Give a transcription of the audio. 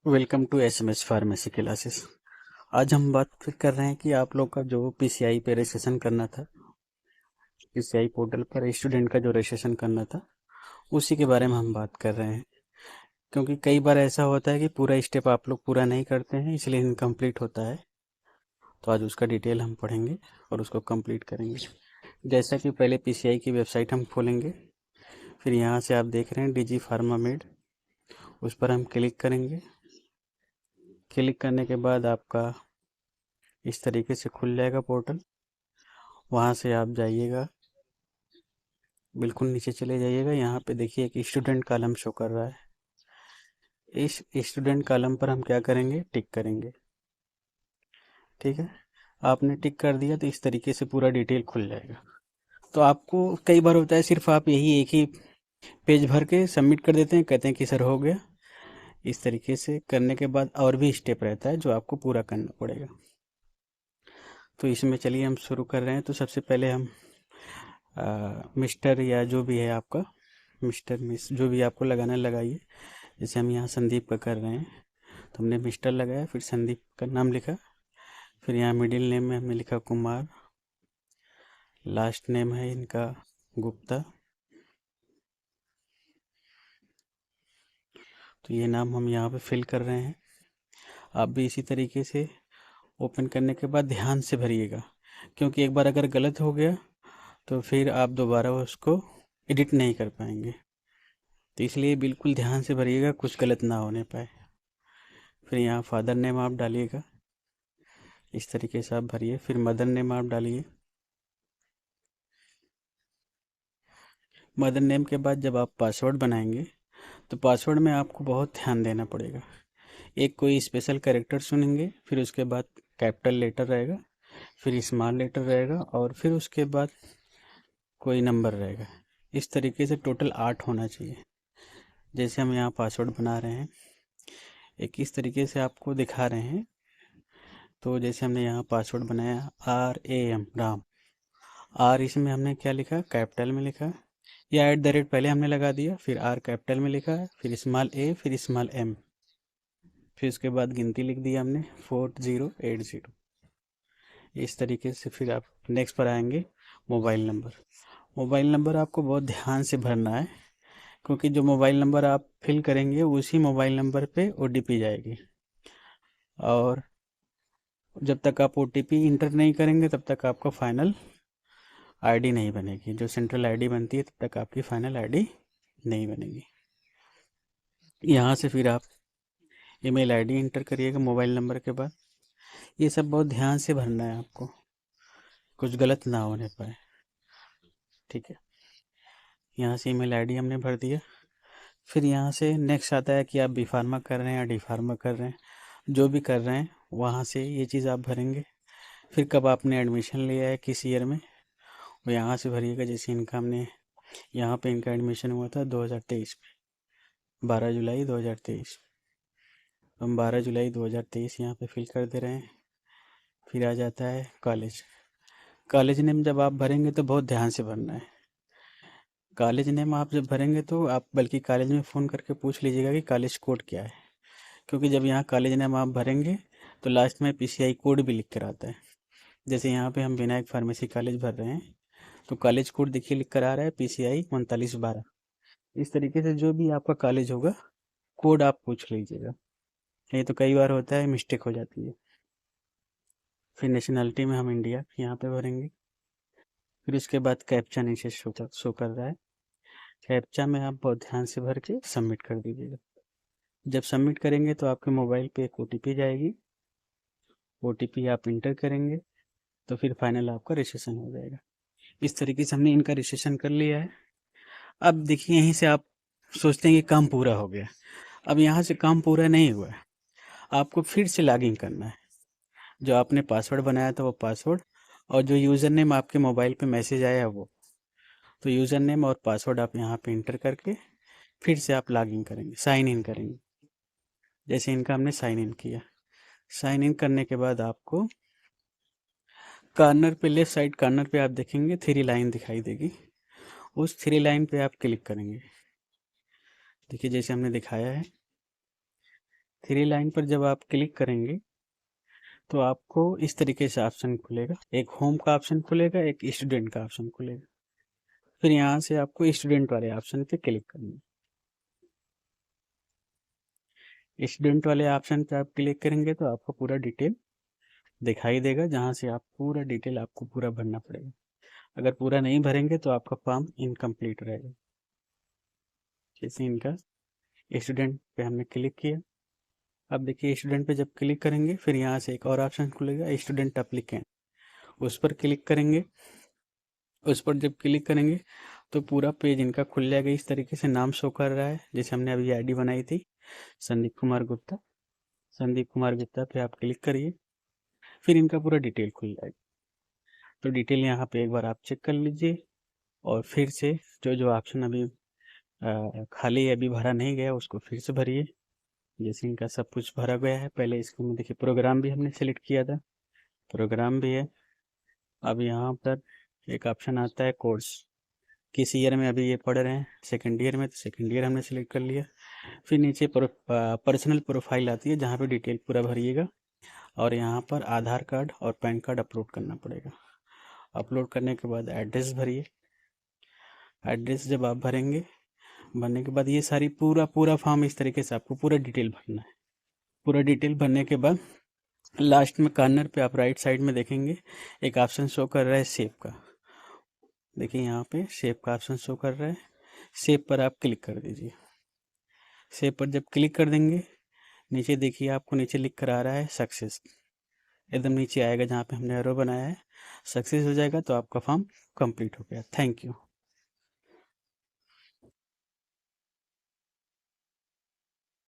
Welcome to SMS pharmacy classes. आज हम बात कर रहे हैं कि आप लोग का जो पीसीआई पे रजिस्ट्रेशन करना था, पीसीआई पोर्टल पर स्टूडेंट का जो रजिस्ट्रेशन करना था, उसी के बारे में हम बात कर रहे हैं। क्योंकि कई बार ऐसा होता है कि पूरा स्टेप आप लोग पूरा नहीं करते हैं, इसलिए इनकम्प्लीट होता है। तो आज उसका डिटेल हम पढ़ेंगे और उसको कंप्लीट करेंगे। जैसा कि पहले पीसीआई की वेबसाइट हम खोलेंगे, फिर यहाँ से आप देख रहे हैं डिजी फार्मा मेड, उस पर हम क्लिक करेंगे। क्लिक करने के बाद आपका इस तरीके से खुल जाएगा पोर्टल। वहाँ से आप जाइएगा, बिल्कुल नीचे चले जाइएगा। यहाँ पे देखिए एक स्टूडेंट कॉलम शो कर रहा है। इस स्टूडेंट कॉलम पर हम क्या करेंगे, टिक करेंगे। ठीक है, आपने टिक कर दिया तो इस तरीके से पूरा डिटेल खुल जाएगा। तो आपको कई बार होता है सिर्फ आप यही एक ही पेज भर के सबमिट कर देते हैं, कहते हैं कि सर हो गया। इस तरीके से करने के बाद और भी स्टेप रहता है जो आपको पूरा करना पड़ेगा। तो इसमें चलिए हम शुरू कर रहे हैं। तो सबसे पहले हम मिस्टर या जो भी है आपका, मिस्टर मिस जो भी आपको लगाना लगाइए। जैसे हम यहाँ संदीप का कर रहे हैं तो हमने मिस्टर लगाया, फिर संदीप का नाम लिखा, फिर यहाँ मिडिल नेम में हमने लिखा कुमार, लास्ट नेम है इनका गुप्ता। तो ये नाम हम यहाँ पे फिल कर रहे हैं। आप भी इसी तरीके से ओपन करने के बाद ध्यान से भरिएगा, क्योंकि एक बार अगर गलत हो गया तो फिर आप दोबारा उसको एडिट नहीं कर पाएंगे। तो इसलिए बिल्कुल ध्यान से भरिएगा, कुछ गलत ना होने पाए। फिर यहाँ फादर नेम आप डालिएगा, इस तरीके से आप भरिए। फिर मदर नेम आप डालिए। मदर नेम के बाद जब आप पासवर्ड बनाएंगे तो पासवर्ड में आपको बहुत ध्यान देना पड़ेगा। एक कोई स्पेशल कैरेक्टर चुनेंगे, फिर उसके बाद कैपिटल लेटर रहेगा, फिर स्मॉल लेटर रहेगा, और फिर उसके बाद कोई नंबर रहेगा। इस तरीके से टोटल 8 होना चाहिए। जैसे हम यहाँ पासवर्ड बना रहे हैं, एक इस तरीके से आपको दिखा रहे हैं। तो जैसे हमने यहाँ पासवर्ड बनाया RAM राम, आर इसमें हमने क्या लिखा, कैपिटल में लिखा, या @ पहले हमने लगा दिया, फिर आर कैपिटल में लिखा है, फिर स्मॉल ए, फिर स्मॉल एम, फिर उसके बाद गिनती लिख दी हमने 4080। इस तरीके से फिर आप नेक्स्ट पर आएंगे। मोबाइल नंबर, मोबाइल नंबर आपको बहुत ध्यान से भरना है, क्योंकि जो मोबाइल नंबर आप फिल करेंगे उसी मोबाइल नंबर पे OTP जाएगी। और जब तक आप OTP इंटर नहीं करेंगे तब तक आपका फाइनल ID नहीं बनेगी। जो सेंट्रल ID बनती है तब तक आपकी फाइनल ID नहीं बनेगी। यहाँ से फिर आप ईमेल ID इंटर करिएगा मोबाइल नंबर के बाद। ये सब बहुत ध्यान से भरना है आपको, कुछ गलत ना होने पाए। ठीक है, यहाँ से ईमेल ID हमने भर दिया। फिर यहाँ से नेक्स्ट आता है कि आप बी फार्मा कर रहे हैं या डी फार्मा कर रहे हैं। जो भी कर रहे हैं वहाँ से ये चीज़ आप भरेंगे। फिर कब आपने एडमिशन लिया है, किस ईयर में, वो यहाँ से भरिएगा। जैसे इनका हमने यहाँ पे इनका एडमिशन हुआ था 2023 में, 12 जुलाई 2023। हम 12 जुलाई 2023 यहाँ पे फिल कर दे रहे हैं। फिर आ जाता है कॉलेज। कॉलेज नेम जब आप भरेंगे तो बहुत ध्यान से भरना है। कॉलेज नेम आप जब भरेंगे तो आप बल्कि कॉलेज में फ़ोन करके पूछ लीजिएगा कि कॉलेज कोड क्या है, क्योंकि जब यहाँ कॉलेज नेम आप भरेंगे तो लास्ट में PCI कोड भी लिख कर आता है। जैसे यहाँ पे हम विनायक फार्मेसी कॉलेज भर रहे हैं तो कॉलेज कोड देखिए लिख कर आ रहा है PCI 3912। इस तरीके से जो भी आपका कॉलेज होगा कोड आप पूछ लीजिएगा, नहीं तो कई बार होता है मिस्टेक हो जाती है। फिर नेशनलिटी में हम इंडिया यहाँ पे भरेंगे। फिर उसके बाद कैप्चा नीचे शो कर रहा है। कैप्चा में आप बहुत ध्यान से भर के सबमिट कर दीजिएगा। जब सबमिट करेंगे तो आपके मोबाइल पे एक OTP जाएगी। OTP आप इंटर करेंगे तो फिर फाइनल आपका रजिस्ट्रेशन हो जाएगा। इस तरीके से हमने इनका रजिस्ट्रेशन कर लिया है। अब देखिए यहीं से आप सोचते हैं कि काम पूरा हो गया। अब यहाँ से काम पूरा नहीं हुआ है, आपको फिर से लॉगिन करना है। जो आपने पासवर्ड बनाया था वो पासवर्ड, और जो यूज़र नेम आपके मोबाइल पे मैसेज आया वो, तो यूज़र नेम और पासवर्ड आप यहाँ पे इंटर करके फिर से आप लॉगिन करेंगे, साइन इन करेंगे। जैसे इनका हमने साइन इन किया, साइन इन करने के बाद आपको कॉर्नर पे, लेफ्ट साइड कॉर्नर पे आप देखेंगे 3 लाइन दिखाई देगी। उस 3 लाइन पे आप क्लिक करेंगे। देखिए जैसे हमने दिखाया है, थ्री लाइन पर जब आप क्लिक करेंगे तो आपको इस तरीके से ऑप्शन खुलेगा, एक होम का ऑप्शन खुलेगा, एक स्टूडेंट का ऑप्शन खुलेगा। फिर यहाँ से आपको स्टूडेंट वाले ऑप्शन पे क्लिक करना है। स्टूडेंट वाले ऑप्शन पे आप क्लिक करेंगे तो आपको पूरा डिटेल दिखाई देगा, जहाँ से आप पूरा डिटेल आपको पूरा भरना पड़ेगा। अगर पूरा नहीं भरेंगे तो आपका फॉर्म इनकम्प्लीट रहेगा। जैसे इनका स्टूडेंट पे हमने क्लिक किया, अब देखिए स्टूडेंट पे जब क्लिक करेंगे फिर यहाँ से एक और ऑप्शन खुलेगा स्टूडेंट एप्लीकेंट, उस पर क्लिक करेंगे। उस पर जब क्लिक करेंगे तो पूरा पेज इनका खुल जाएगा। इस तरीके से नाम शो कर रहा है, जैसे हमने अभी आईडी बनाई थी संदीप कुमार गुप्ता। संदीप कुमार गुप्ता पे आप क्लिक करिए, फिर इनका पूरा डिटेल खुल जाएगा। तो डिटेल यहाँ पे एक बार आप चेक कर लीजिए और फिर से जो जो ऑप्शन अभी खाली अभी भरा नहीं गया उसको फिर से भरिए। जैसे इनका सब कुछ भरा गया है। पहले इसको में देखिए प्रोग्राम भी हमने सेलेक्ट किया था, प्रोग्राम भी है। अब यहाँ पर एक ऑप्शन आता है कोर्स, किस ईयर में अभी ये पढ़ रहे हैं, सेकेंड ईयर में, तो सेकेंड ईयर हमने सेलेक्ट कर लिया। फिर नीचे पर्सनल प्रोफाइल आती है जहाँ पे डिटेल पूरा भरिएगा और यहाँ पर आधार कार्ड और पैन कार्ड अपलोड करना पड़ेगा। अपलोड करने के बाद एड्रेस भरिए। एड्रेस जब आप भरेंगे, भरने के बाद ये सारी पूरा फॉर्म इस तरीके से आपको पूरा डिटेल भरना है। पूरा डिटेल भरने के बाद लास्ट में कॉर्नर पे आप राइट साइड में देखेंगे एक ऑप्शन शो कर रहा है सेव का। देखिए यहाँ पे सेव का ऑप्शन शो कर रहा है, सेव पर आप क्लिक कर दीजिए। सेव पर जब क्लिक कर देंगे नीचे देखिए आपको नीचे लिख कर आ रहा है सक्सेस, एकदम नीचे आएगा जहाँ पे हमने एरो बनाया है। सक्सेस हो जाएगा तो आपका फॉर्म कंप्लीट हो गया। Thank you.